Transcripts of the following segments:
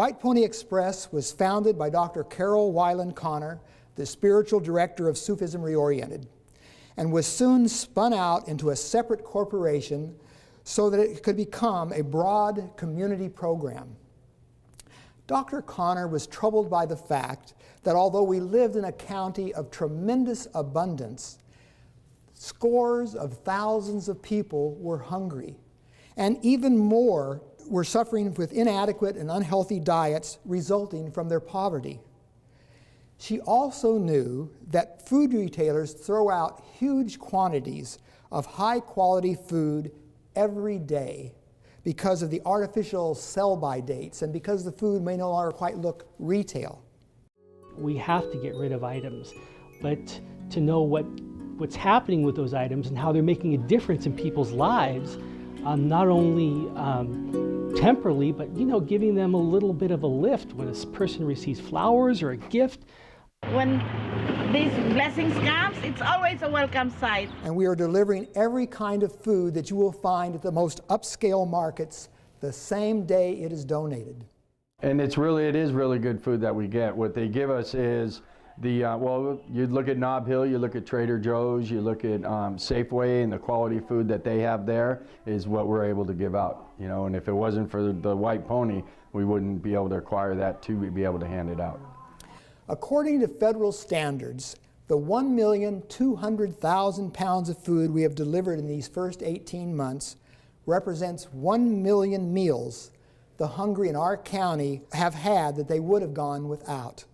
White Pony Express was founded by Dr. Carol Weiland Connor, the spiritual director of Sufism Reoriented, and was soon spun out into a separate corporation so that it could become a broad community program. Dr. Connor was troubled by the fact that although we lived in a county of tremendous abundance, scores of thousands of people were hungry, and even more were suffering with inadequate and unhealthy diets resulting from their poverty. She also knew that food retailers throw out huge quantities of high-quality food every day because of the artificial sell-by dates and because the food may no longer quite look retail. We have to get rid of items, but to know what's happening with those items and how they're making a difference in people's lives, not only temporally, but giving them a little bit of a lift when a person receives flowers or a gift. When these blessings comes, it's always a welcome sight. And we are delivering every kind of food that you will find at the most upscale markets the same day it is donated. And it is really good food that we get. What they give us is well, you look at Nob Hill, you look at Trader Joe's, you look at Safeway, and the quality food that they have there is what we're able to give out. And if it wasn't for the White Pony, we wouldn't be able to acquire that to be able to hand it out. According to federal standards, the 1,200,000 pounds of food we have delivered in these first 18 months represents 1 million meals the hungry in our county have had that they would have gone without.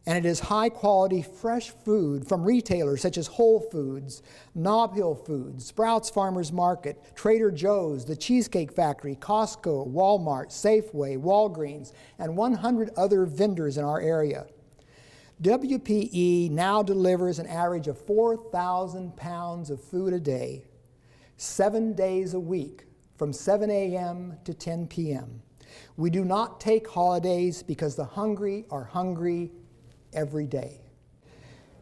And it is high-quality, fresh food from retailers such as Whole Foods, Nob Hill Foods, Sprouts Farmers Market, Trader Joe's, the Cheesecake Factory, Costco, Walmart, Safeway, Walgreens, and 100 other vendors in our area. WPE now delivers an average of 4,000 pounds of food a day, 7 days a week, from 7 a.m. to 10 p.m. We do not take holidays because the hungry are hungry every day.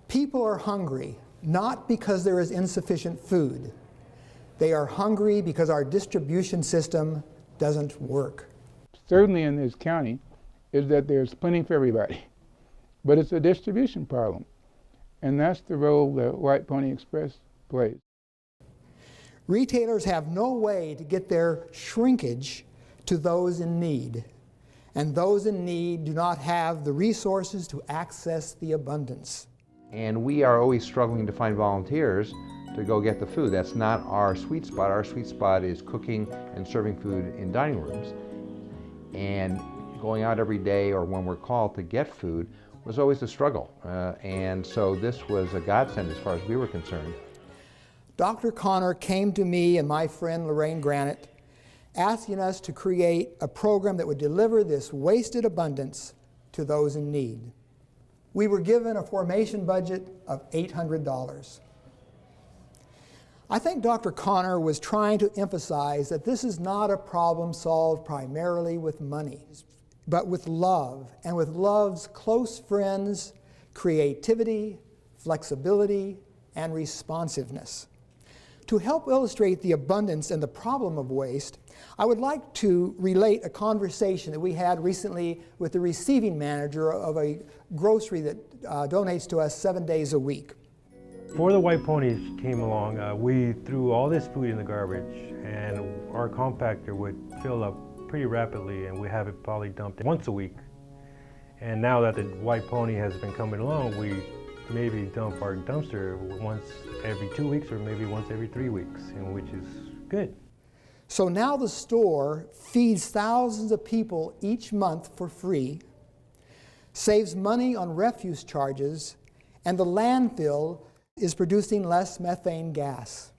People are hungry not because there is insufficient food. They are hungry because our distribution system doesn't work. Certainly in this county is that there's plenty for everybody, but it's a distribution problem, and that's the role that White Pony Express plays. Retailers have no way to get their shrinkage to those in need, and those in need do not have the resources to access the abundance. And we are always struggling to find volunteers to go get the food. That's not our sweet spot. Our sweet spot is cooking and serving food in dining rooms. And going out every day or when we're called to get food was always a struggle. And so this was a godsend as far as we were concerned. Dr. Connor came to me and my friend Lorraine Granite asking us to create a program that would deliver this wasted abundance to those in need. We were given a formation budget of $800. I think Dr. Connor was trying to emphasize that this is not a problem solved primarily with money, but with love, and with love's close friends, creativity, flexibility, and responsiveness. To help illustrate the abundance and the problem of waste, I would like to relate a conversation that we had recently with the receiving manager of a grocery that donates to us 7 days a week. Before the White Ponies came along, we threw all this food in the garbage, and our compactor would fill up pretty rapidly, and we have it probably dumped once a week. And now that the White Pony has been coming along, we maybe dump our dumpster once every 2 weeks or maybe once every 3 weeks, which is good. So now the store feeds thousands of people each month for free, saves money on refuse charges, and the landfill is producing less methane gas.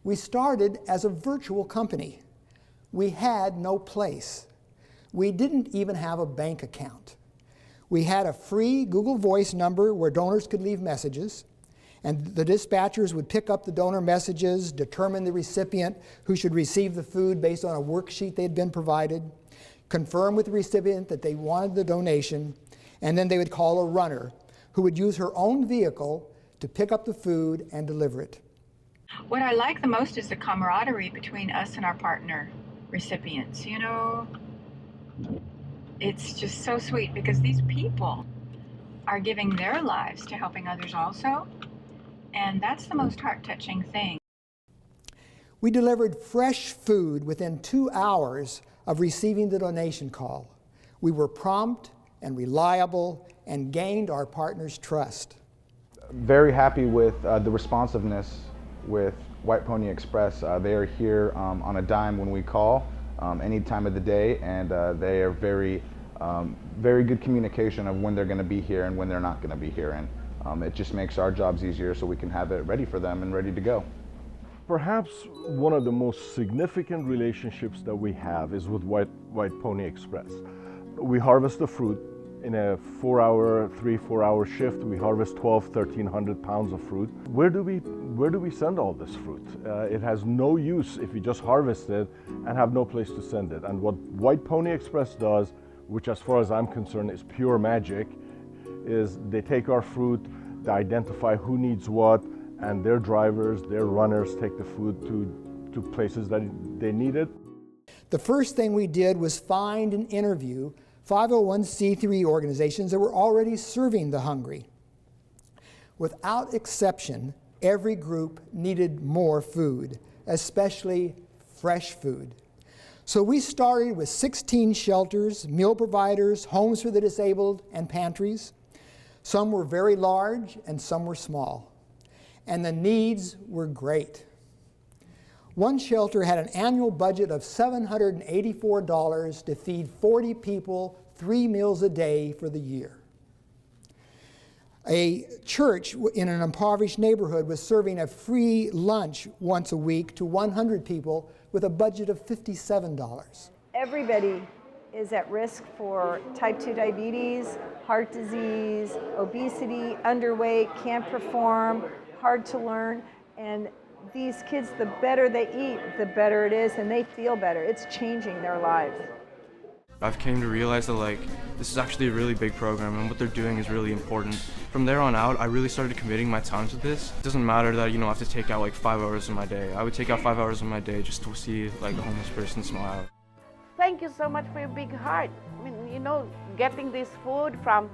We started as a virtual company. We had no place. We didn't even have a bank account. We had a free Google Voice number where donors could leave messages, and the dispatchers would pick up the donor messages, determine the recipient who should receive the food based on a worksheet they had been provided, confirm with the recipient that they wanted the donation, and then they would call a runner who would use her own vehicle to pick up the food and deliver it. What I like the most is the camaraderie between us and our partner recipients. You know, it's just so sweet because these people are giving their lives to helping others also. And that's the most heart-touching thing. We delivered fresh food within 2 hours of receiving the donation call. We were prompt and reliable and gained our partners' trust. Very happy with the responsiveness with White Pony Express. They are here on a dime when we call, any time of the day, and they are very good communication of when they're going to be here and when they're not going to be here. And it just makes our jobs easier so we can have it ready for them and ready to go. Perhaps one of the most significant relationships that we have is with White Pony Express. We harvest the fruit in a 3-4 hour shift. We harvest 1,300 pounds of fruit. Where do we send all this fruit? It has no use if you just harvest it and have no place to send it. And what White Pony Express does, which as far as I'm concerned is pure magic, is they take our fruit, they identify who needs what, and their drivers, their runners take the food to places that they need it. The first thing we did was find and interview 501c3 organizations that were already serving the hungry. Without exception, every group needed more food, especially fresh food. So we started with 16 shelters, meal providers, homes for the disabled, and pantries. Some were very large and some were small. And the needs were great. One shelter had an annual budget of $784 to feed 40 people 3 meals a day for the year. A church in an impoverished neighborhood was serving a free lunch once a week to 100 people with a budget of $57. Everybody is at risk for type 2 diabetes, heart disease, obesity, underweight, can't perform, hard to learn, and these kids, the better they eat, the better it is, and they feel better. It's changing their lives. I've came to realize that this is actually a really big program and what they're doing is really important. From there on out, I really started committing my time to this. It doesn't matter that I have to take out 5 hours of my day. I would take out 5 hours of my day just to see a homeless person smile. Thank you so much for your big heart. I mean, getting this food from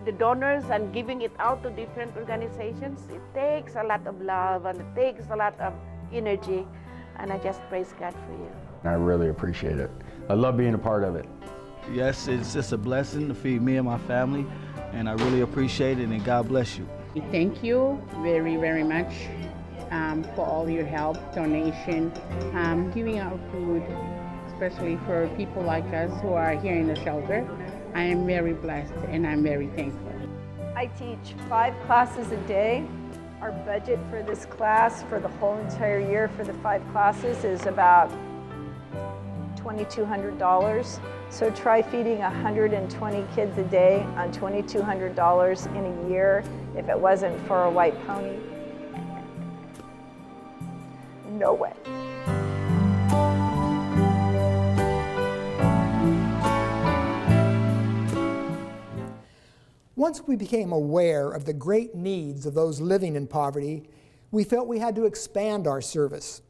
the donors and giving it out to different organizations, it takes a lot of love and it takes a lot of energy, and I just praise God for you. I really appreciate it. I love being a part of it. Yes, it's just a blessing to feed me and my family, and I really appreciate it, and God bless you. Thank you very, very much for all your help, donation, giving out food, especially for people like us who are here in the shelter. I am very blessed and I'm very thankful. I teach 5 classes a day. Our budget for this class for the whole entire year for the 5 classes is about $2,200. So try feeding 120 kids a day on $2,200 in a year if it wasn't for a White Pony. No way. Once we became aware of the great needs of those living in poverty, we felt we had to expand our service.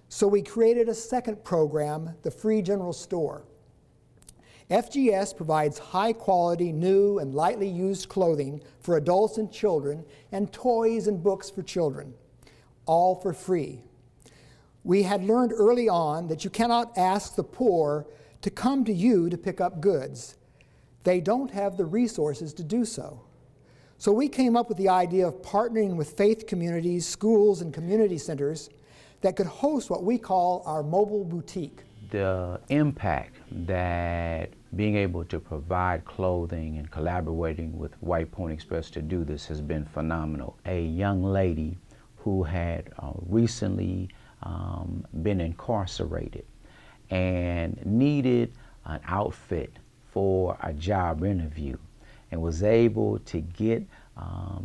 So we created a second program, the Free General Store. FGS provides high-quality, new and lightly used clothing for adults and children, and toys and books for children, all for free. We had learned early on that you cannot ask the poor to come to you to pick up goods. They don't have the resources to do so. So we came up with the idea of partnering with faith communities, schools, and community centers that could host what we call our mobile boutique. The impact that being able to provide clothing and collaborating with White Pony Express to do this has been phenomenal. A young lady who had recently been incarcerated and needed an outfit for a job interview and was able to get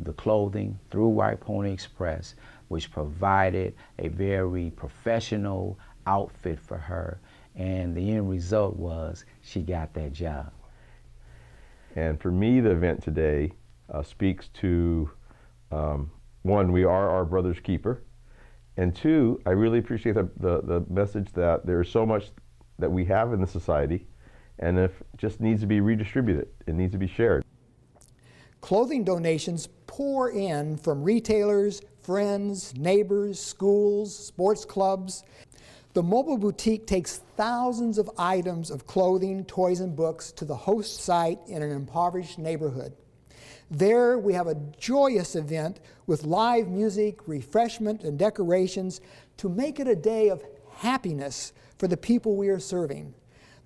the clothing through White Pony Express, which provided a very professional outfit for her, and the end result was she got that job. And for me, the event today speaks to, one, we are our brother's keeper, and two, I really appreciate the message that there is so much that we have in the society, and if it just needs to be redistributed, it needs to be shared. Clothing donations pour in from retailers, friends, neighbors, schools, sports clubs. The mobile boutique takes thousands of items of clothing, toys, and books to the host site in an impoverished neighborhood. There we have a joyous event with live music, refreshment, and decorations to make it a day of happiness for the people we are serving.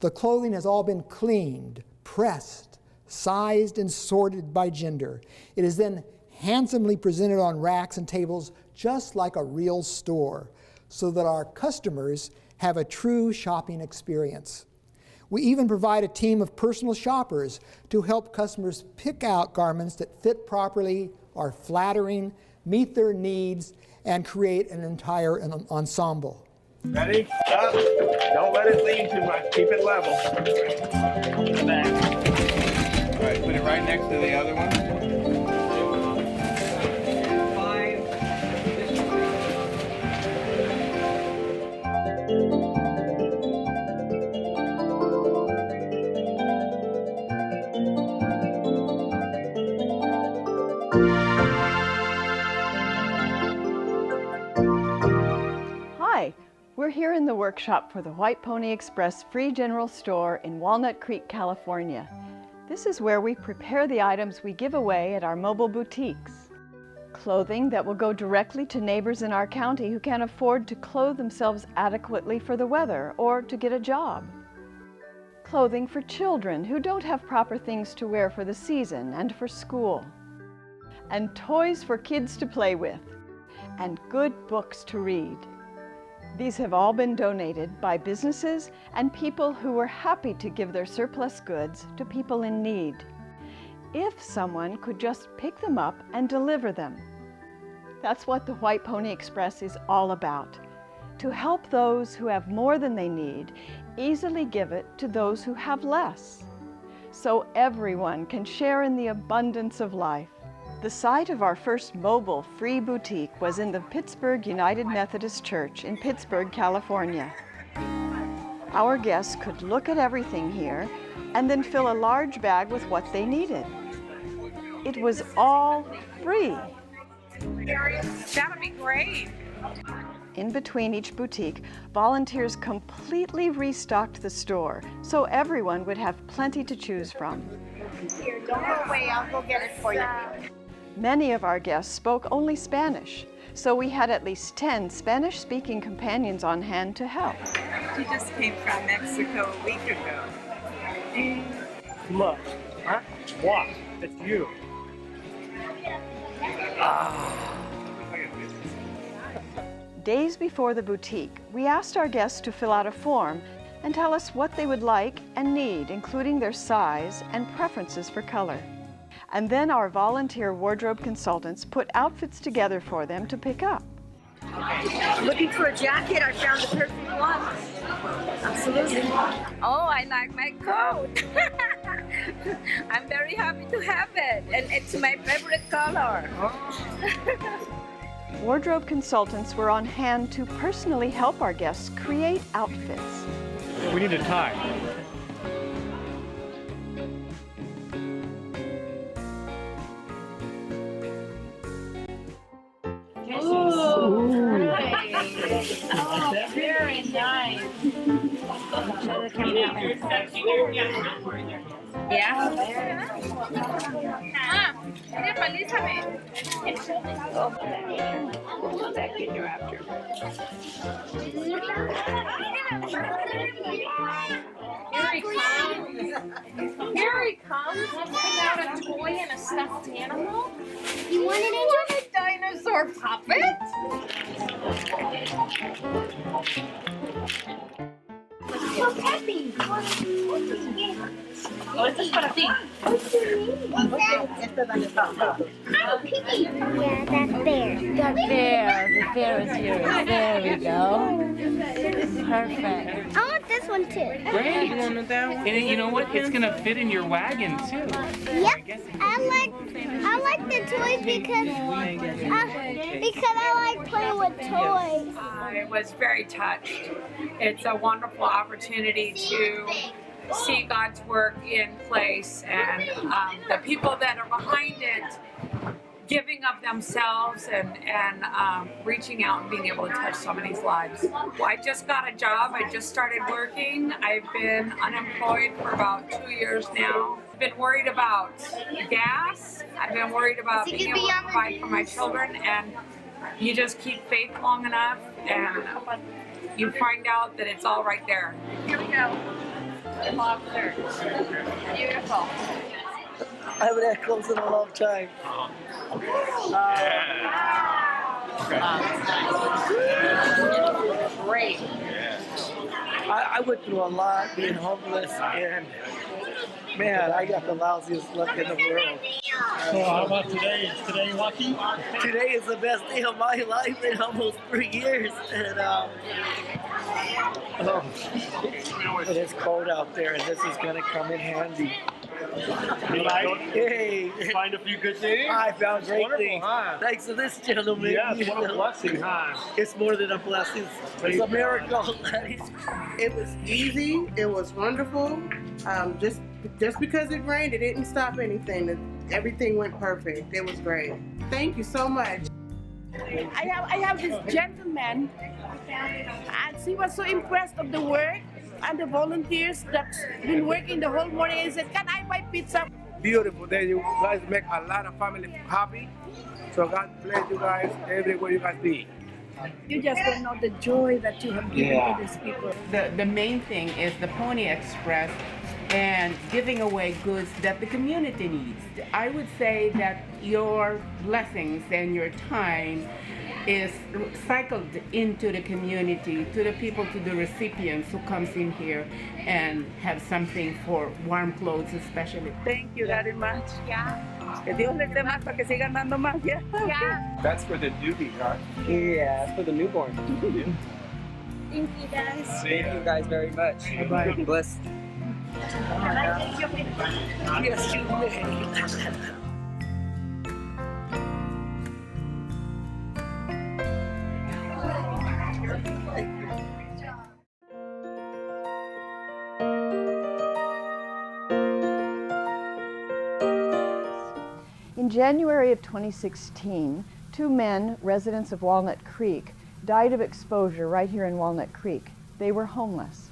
The clothing has all been cleaned, pressed, sized, and sorted by gender. It is then handsomely presented on racks and tables just like a real store, so that our customers have a true shopping experience. We even provide a team of personal shoppers to help customers pick out garments that fit properly, are flattering, meet their needs, and create an entire ensemble. Ready? Up. Don't let it lean too much. Keep it level. Back. All right, put it right next to the other one. Hi, we're here in the workshop for the White Pony Express Free General Store in Walnut Creek, California. This is where we prepare the items we give away at our mobile boutiques. Clothing that will go directly to neighbors in our county who can't afford to clothe themselves adequately for the weather or to get a job. Clothing for children who don't have proper things to wear for the season and for school. And toys for kids to play with. And good books to read. These have all been donated by businesses and people who were happy to give their surplus goods to people in need. If someone could just pick them up and deliver them. That's what the White Pony Express is all about. To help those who have more than they need, easily give it to those who have less. So everyone can share in the abundance of life. The site of our first mobile free boutique was in the Pittsburgh United Methodist Church in Pittsburgh, California. Our guests could look at everything here and then fill a large bag with what they needed. It was all free. That would be great. In between each boutique, volunteers completely restocked the store so everyone would have plenty to choose from. Here, don't go away. I'll go get it for you. Many of our guests spoke only Spanish, so we had at least 10 Spanish-speaking companions on hand to help. She just came from Mexico a week ago. Look, huh? What? It's you. Days before the boutique, we asked our guests to fill out a form and tell us what they would like and need, including their size and preferences for color. And then our volunteer wardrobe consultants put outfits together for them to pick up. Looking for a jacket, I found the perfect one. Absolutely. Oh, I like my coat. I'm very happy to have it, and it's my favorite color. Wardrobe consultants were on hand to personally help our guests create outfits. We need a tie. Ooh. Oh, very nice. Yeah. We'll back in here after. Here he comes. Here he comes. Putting out a toy and a stuffed animal. You want a dinosaur puppet? So happy. Esto es para ti. Oh, Piggy. Yeah, that's bear. The bear is yours. There we go. Perfect. I want this one too. Great. You want that one? And you know what? It's gonna fit in your wagon too. Yep. I like the toys because I like playing with toys. I was very touched. It's a wonderful opportunity to see God's work in place, and the people that are behind it giving of themselves and reaching out and being able to touch somebody's lives. Well, I just got a job. I just started working. I've been unemployed for about 2 years now. I've been worried about gas. I've been worried about being able to provide for my children, and you just keep faith long enough and you find out that it's all right there. Here we go. Lobster. Beautiful. I haven't had clothes in a long time. Great. I went through a lot being homeless, and man, I got the lousiest luck in the world. So how about today? Is today lucky? Today is the best day of my life in almost 3 years, and it's cold out there, and this is gonna come in handy. Hey, Find a few good things? I found It's great wonderful, things. huh? Thanks to this gentleman. Yes, what a blessing, huh? It's more than a blessing. It's a miracle. It was easy. It was wonderful. Just because it rained, it didn't stop anything. Everything went perfect. It was great. Thank you so much. I have this gentleman, and he was so impressed of the work and the volunteers that's been working the whole morning. He said, "Can I buy pizza?" Beautiful day. You guys make a lot of family happy. So God bless you guys everywhere you guys be. You just don't know the joy that you have given to these people. The main thing is the Pony Express and giving away goods that the community needs. I would say that your blessings and your time is cycled into the community, to the people, to the recipients who comes in here and have something for warm clothes especially. Thank you very much. Que Dios les dé más para que sigan dando más. That's for the newbie, huh? Yeah, it's for the newborn. Thank you guys. Thank you guys very much. Bye-bye. Blessed. Yes, you may. In January of 2016, 2 men, residents of Walnut Creek, died of exposure right here in Walnut Creek. They were homeless.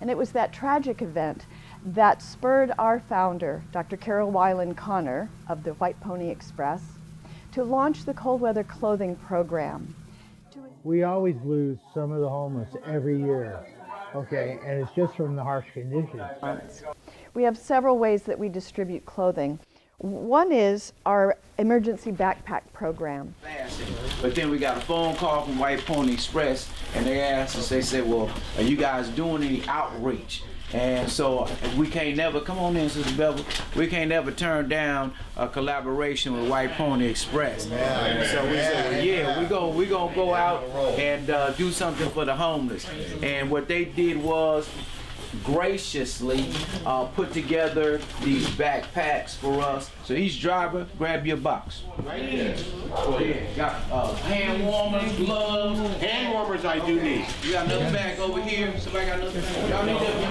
And it was that tragic event that spurred our founder, Dr. Carol Weiland Connor of the White Pony Express, to launch the cold weather clothing program. We always lose some of the homeless every year, okay, and it's just from the harsh conditions. We have several ways that we distribute clothing. One is our emergency backpack program. But then we got a phone call from White Pony Express, and they asked us, they said, well, are you guys doing any outreach? And so we can't never, come on in, Sister Bevel, we can't never turn down a collaboration with White Pony Express. And so we said, well, yeah, we gonna go out and do something for the homeless. And what they did was graciously put together these backpacks for us. So each driver, grab your box. Right here. Got hand warmers, gloves. Hand warmers I do need. You got another bag over here. Somebody got another bag. Y'all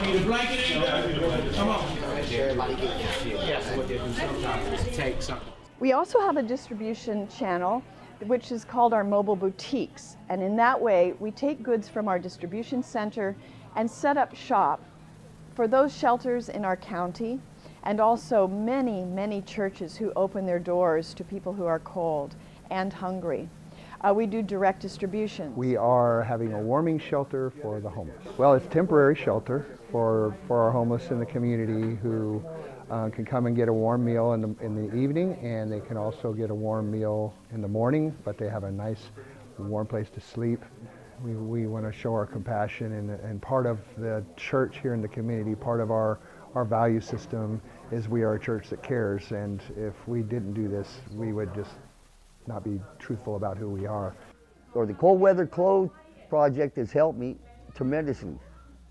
need a blanket in there? Come on. Yes, what they do sometimes is take something. We also have a distribution channel which is called our mobile boutiques. And in that way, we take goods from our distribution center and set up shop for those shelters in our county, and also many, many churches who open their doors to people who are cold and hungry. We do direct distribution. We are having a warming shelter for the homeless. Well, it's temporary shelter for our homeless in the community who can come and get a warm meal in the evening, and they can also get a warm meal in the morning, but they have a nice warm place to sleep. We want to show our compassion, and part of the church here in the community, part of our value system is we are a church that cares, and if we didn't do this, we would just not be truthful about who we are. Or the Cold Weather Clothes Project has helped me tremendously.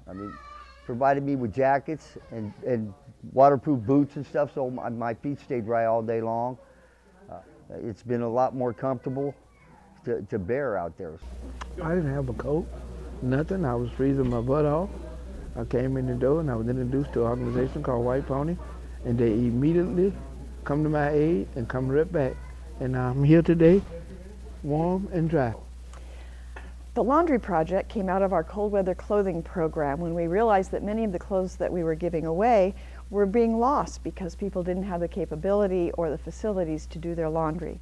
I mean, provided me with jackets and waterproof boots and stuff, so my feet stay dry all day long. It's been a lot more comfortable to bear out there. I didn't have a coat, nothing. I was freezing my butt off, I came in the door and I was introduced to an organization called White Pony, and they immediately come to my aid and come right back. And I'm here today, warm and dry. The laundry project came out of our cold weather clothing program when we realized that many of the clothes that we were giving away were being lost because people didn't have the capability or the facilities to do their laundry.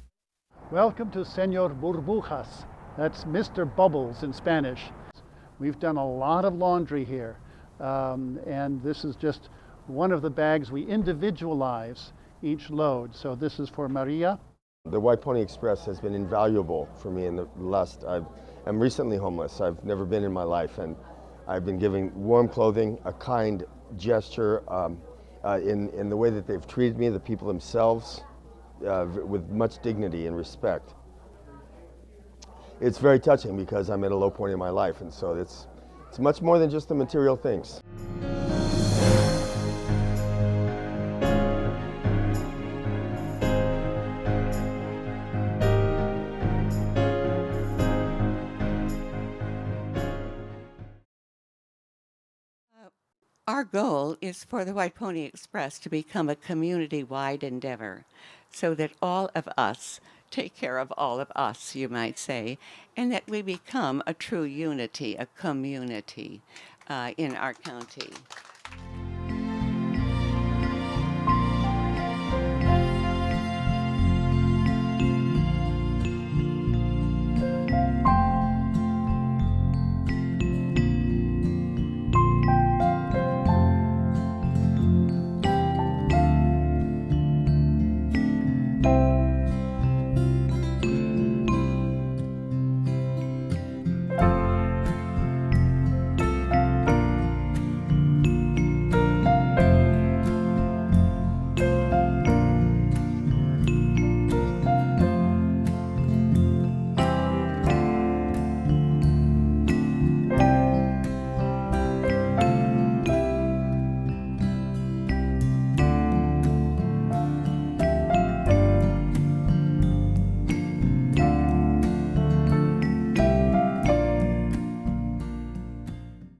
Welcome to Senor Burbujas. That's Mr. Bubbles in Spanish. We've done a lot of laundry here, and this is just one of the bags. We individualize each load. So this is for Maria. The White Pony Express has been invaluable for me in the last, I'm recently homeless. I've never been in my life, and I've been giving warm clothing, a kind gesture in the way that they've treated me, the people themselves, with much dignity and respect. It's very touching because I'm at a low point in my life, and so it's much more than just the material things. Our goal is for the White Pony Express to become a community-wide endeavor so that all of us take care of all of us, you might say, and that we become a true unity, a community in our county.